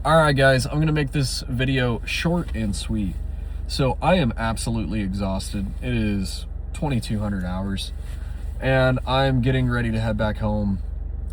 Alright guys, I'm gonna make this video short and sweet. So I am absolutely exhausted. It is 2200 hours and I'm getting ready to head back home.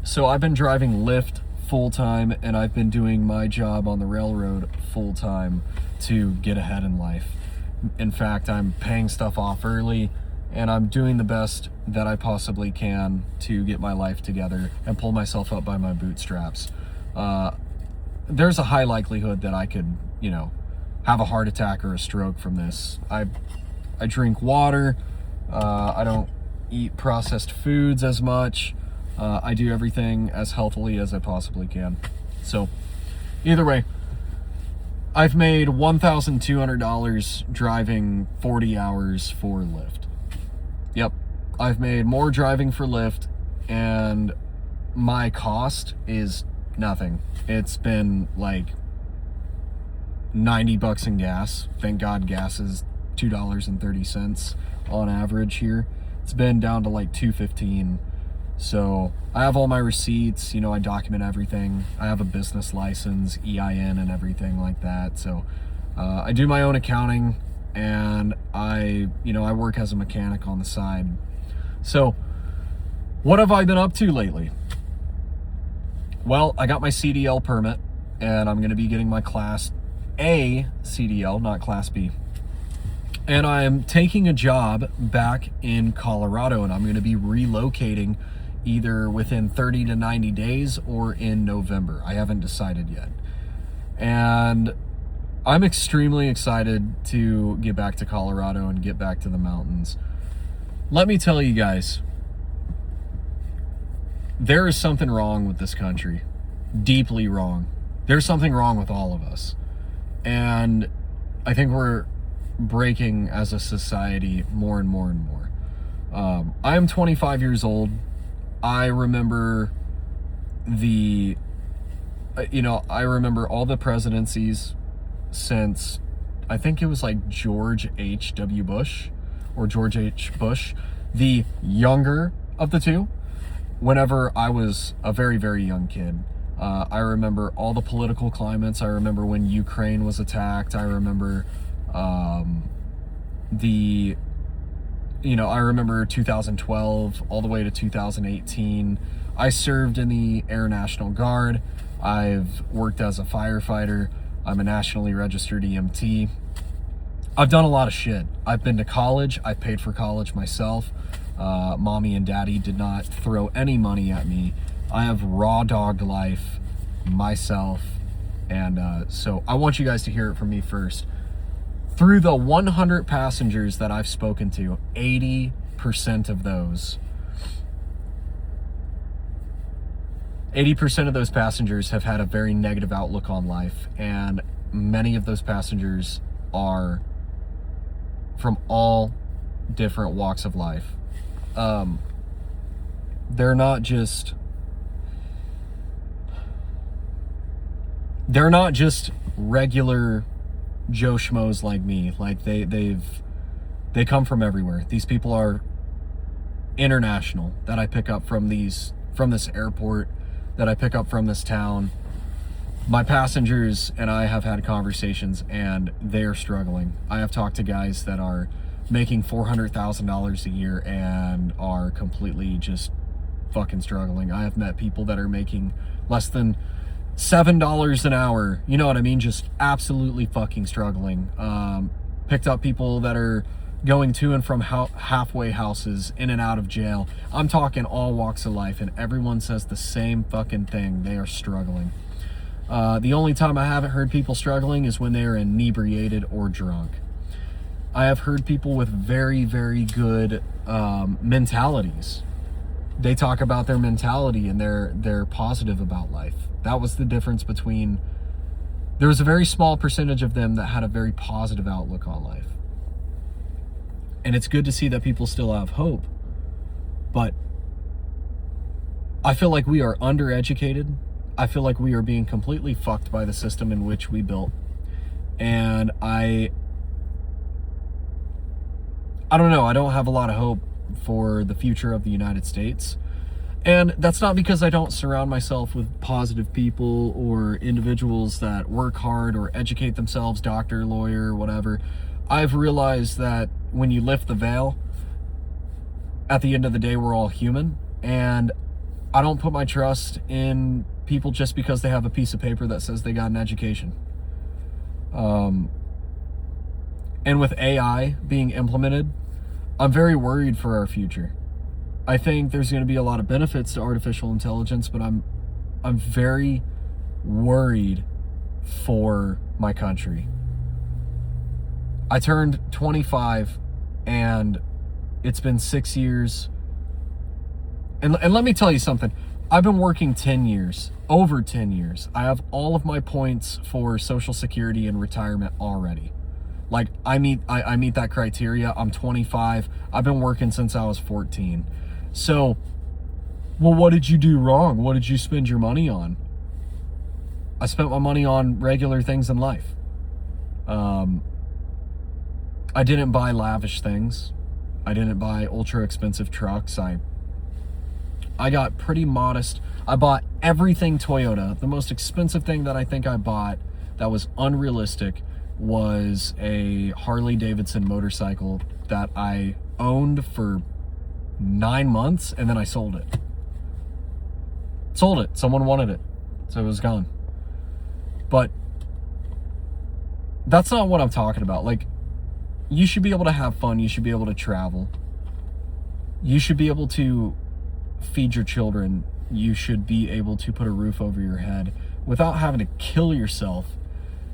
So I've been driving Lyft full-time and I've been doing my job on the railroad full-time to get ahead in life. In fact, I'm paying stuff off early and I'm doing the best that I possibly can to get my life together and pull myself up by my bootstraps. There's a high likelihood that I could, have a heart attack or a stroke from this. I drink water. I don't eat processed foods as much. I do everything as healthily as I possibly can. So either way, I've made $1,200 driving 40 hours for Lyft. Yep, I've made more driving for Lyft and my cost is nothing. It's been like $90 in gas. Thank God gas is $2.30 on average here. It's been down to like $2.15. So I have all my receipts, I document everything. I have a business license, EIN and everything like that. So I do my own accounting and I work as a mechanic on the side. So what have I been up to lately? Well, I got my CDL permit and I'm going to be getting my Class A CDL, not Class B. And I'm taking a job back in Colorado and I'm going to be relocating either within 30 to 90 days or in November. I haven't decided yet. And I'm extremely excited to get back to Colorado and get back to the mountains. Let me tell you guys, there is something wrong with this country. Deeply wrong. There's something wrong with all of us. And I think we're breaking as a society more and more and more. I am 25 years old. I remember I remember all the presidencies since, I think it was like George H.W. Bush or George H. Bush, the younger of the two. Whenever I was a very, very young kid, I remember all the political climates. I remember when Ukraine was attacked. I remember I remember 2012 all the way to 2018. I served in the Air National Guard. I've worked as a firefighter. I'm a nationally registered EMT. I've done a lot of shit. I've been to college. I paid for college myself. Mommy and daddy did not throw any money at me. I have raw dogged life myself. And so I want you guys to hear it from me first. Through the 100 passengers that I've spoken to, 80% of those passengers have had a very negative outlook on life. And many of those passengers are from all different walks of life. They're not just regular Joe Schmoes like me. Like they come from everywhere. These people are international that I pick up from this airport, that I pick up from this town. My passengers and I have had conversations and they are struggling. I have talked to guys that are making $400,000 a year and are completely just fucking struggling. I have met people that are making less than $7 an hour. You know what I mean? Just absolutely fucking struggling. Picked up people that are going to and from halfway houses, in and out of jail. I'm talking all walks of life, and everyone says the same fucking thing. They are struggling. The only time I haven't heard people struggling is when they are inebriated or drunk. I have heard people with very, very good mentalities. They talk about their mentality and they're positive about life. That was the difference between, there was a very small percentage of them that had a very positive outlook on life. And it's good to see that people still have hope. But I feel like we are undereducated. I feel like we are being completely fucked by the system in which we built. And I don't know. I don't have a lot of hope for the future of the United States. And that's not because I don't surround myself with positive people or individuals that work hard or educate themselves, doctor, lawyer, whatever. I've realized that when you lift the veil, at the end of the day, we're all human. And I don't put my trust in people just because they have a piece of paper that says they got an education. And with AI being implemented, I'm very worried for our future. I think there's going to be a lot of benefits to artificial intelligence, but I'm very worried for my country. I turned 25 and it's been 6 years. And let me tell you something. I've been working 10 years, over 10 years. I have all of my points for Social Security and retirement already. Like, I meet that criteria. I'm 25. I've been working since I was 14. So, well, what did you do wrong? What did you spend your money on? I spent my money on regular things in life. I didn't buy lavish things. I didn't buy ultra expensive trucks. I got pretty modest. I bought everything Toyota. The most expensive thing that I think I bought that was unrealistic was a Harley Davidson motorcycle that I owned for 9 months, and then I sold it. Someone wanted it, so it was gone. But that's not what I'm talking about. Like, you should be able to have fun. You should be able to travel. You should be able to feed your children. You should be able to put a roof over your head without having to kill yourself.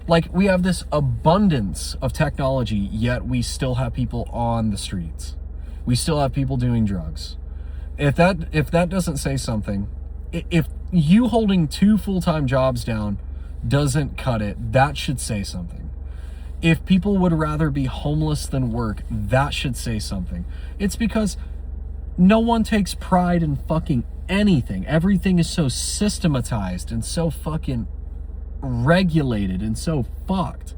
Like, we have this abundance of technology, yet we still have people on the streets. We still have people doing drugs. If that doesn't say something, if you holding 2 full-time jobs down doesn't cut it, that should say something. If people would rather be homeless than work, that should say something. It's because no one takes pride in fucking anything. Everything is so systematized and so fucking regulated and so fucked.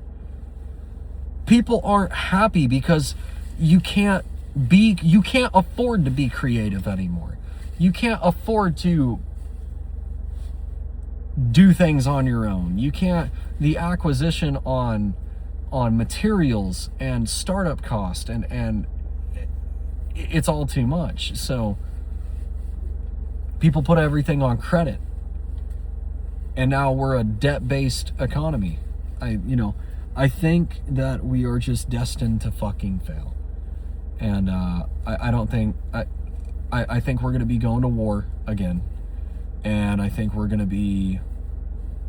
People aren't happy because you can't afford to be creative anymore. You can't afford to do things on your own. You can't, the acquisition on materials and startup cost and it's all too much. So people put everything on credit. And now we're a debt-based economy. I think that we are just destined to fucking fail. And I don't think, I think we're going to be going to war again. And I think we're going to be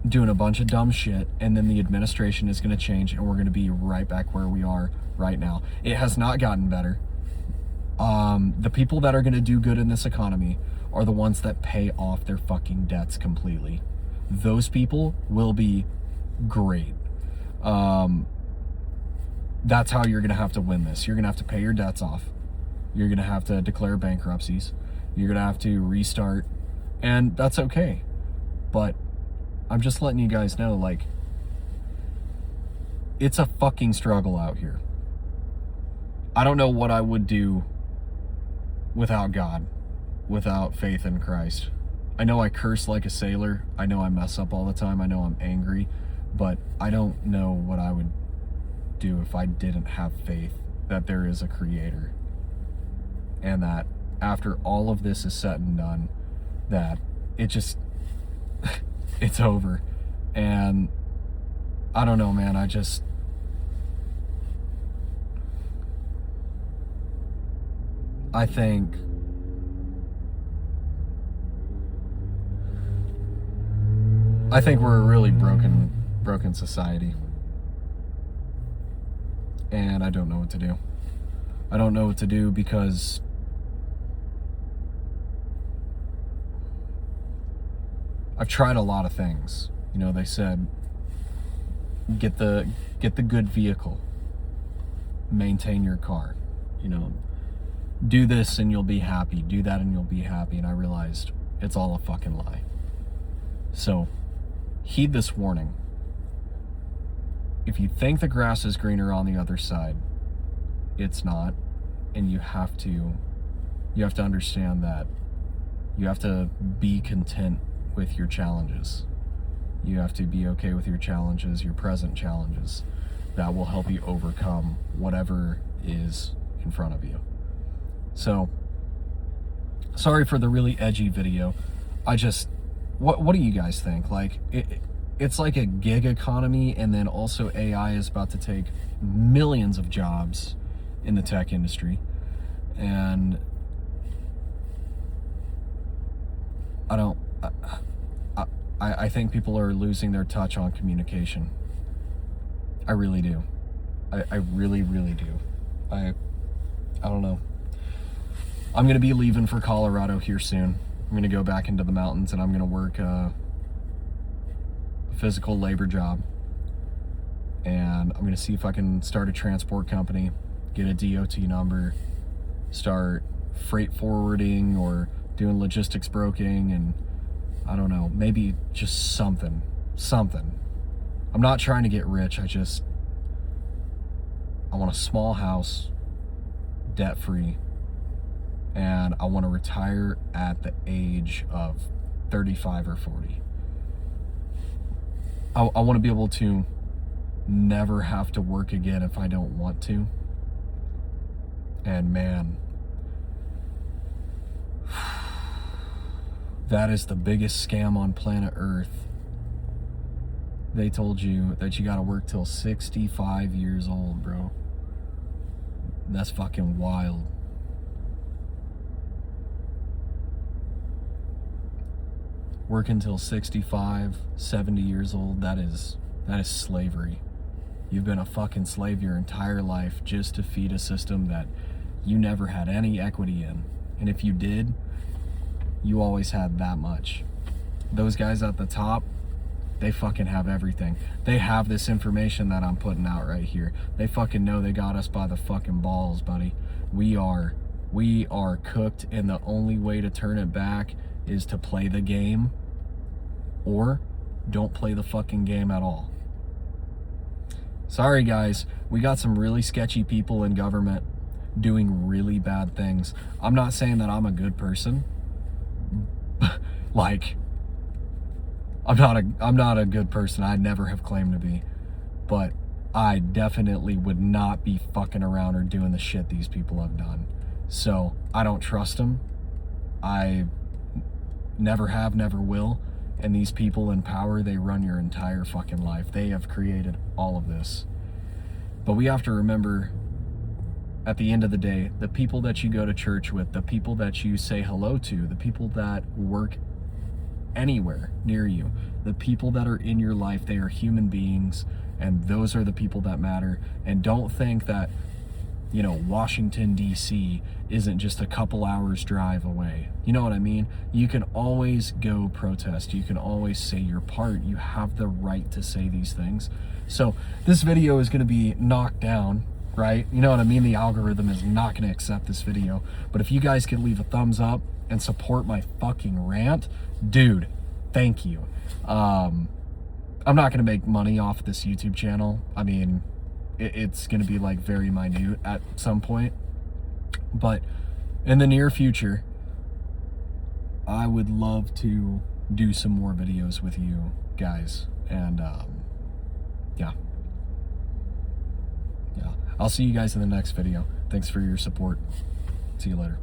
doing a bunch of dumb shit. And then the administration is going to change and we're going to be right back where we are right now. It has not gotten better. The people that are going to do good in this economy are the ones that pay off their fucking debts completely. Those people will be great. That's how you're going to have to win this. You're going to have to pay your debts off. You're going to have to declare bankruptcies. You're going to have to restart. And that's okay. But I'm just letting you guys know, like, it's a fucking struggle out here. I don't know what I would do without God, without faith in Christ. I know I curse like a sailor. I know I mess up all the time. I know I'm angry. But I don't know what I would do if I didn't have faith that there is a creator. And that after all of this is said and done, that it just, it's over. And I don't know, man. I think we're a really broken society. And I don't know what to do. I don't know what to do because I've tried a lot of things. You know, they said, get the good vehicle, maintain your car, you know, do this and you'll be happy, do that and you'll be happy. And I realized it's all a fucking lie. So heed this warning. If you think the grass is greener on the other side, it's not. And you have to understand that You have to be content with your challenges. You have to be okay with your challenges, your present challenges. That will help you overcome whatever is in front of you. So, sorry for the really edgy video. What do you guys think? Like, it's like a gig economy, and then also AI is about to take millions of jobs in the tech industry. And I think people are losing their touch on communication. I really do. I really, really do. I don't know. I'm going to be leaving for Colorado here soon. I'm going to go back into the mountains, and I'm going to work a physical labor job. And I'm going to see if I can start a transport company, get a DOT number, start freight forwarding or doing logistics broking, and I don't know, maybe just something. I'm not trying to get rich. I want a small house, debt free, and I want to retire at the age of 35 or 40. I want to be able to never have to work again if I don't want to. And man, that is the biggest scam on planet Earth. They told you that you gotta work till 65 years old, bro. That's fucking wild. Working till 65, 70 years old, that is slavery. You've been a fucking slave your entire life just to feed a system that you never had any equity in. And if you did, you always had that much. Those guys at the top, they fucking have everything. They have this information that I'm putting out right here. They fucking know they got us by the fucking balls, buddy. We are cooked, and the only way to turn it back is to play the game, or don't play the fucking game at all. Sorry guys, we got some really sketchy people in government doing really bad things. I'm not saying that I'm a good person. Like, I'm not a good person. I never have claimed to be, but I definitely would not be fucking around or doing the shit these people have done. So I don't trust them. I never have, never will. And these people in power, they run your entire fucking life. They have created all of this. But we have to remember, at the end of the day, the people that you go to church with, the people that you say hello to, the people that work anywhere near you, the people that are in your life, they are human beings, and those are the people that matter. And don't think that, you know, Washington, D.C. isn't just a couple hours drive away. You know what I mean? You can always go protest. You can always say your part. You have the right to say these things. So this video is going to be knocked down, right? You know what I mean? The algorithm is not going to accept this video. But if you guys could leave a thumbs up and support my fucking rant, dude, thank you. I'm not going to make money off this YouTube channel. I mean, it's going to be like very minute at some point. But in the near future, I would love to do some more videos with you guys. And yeah. I'll see you guys in the next video. Thanks for your support. See you later.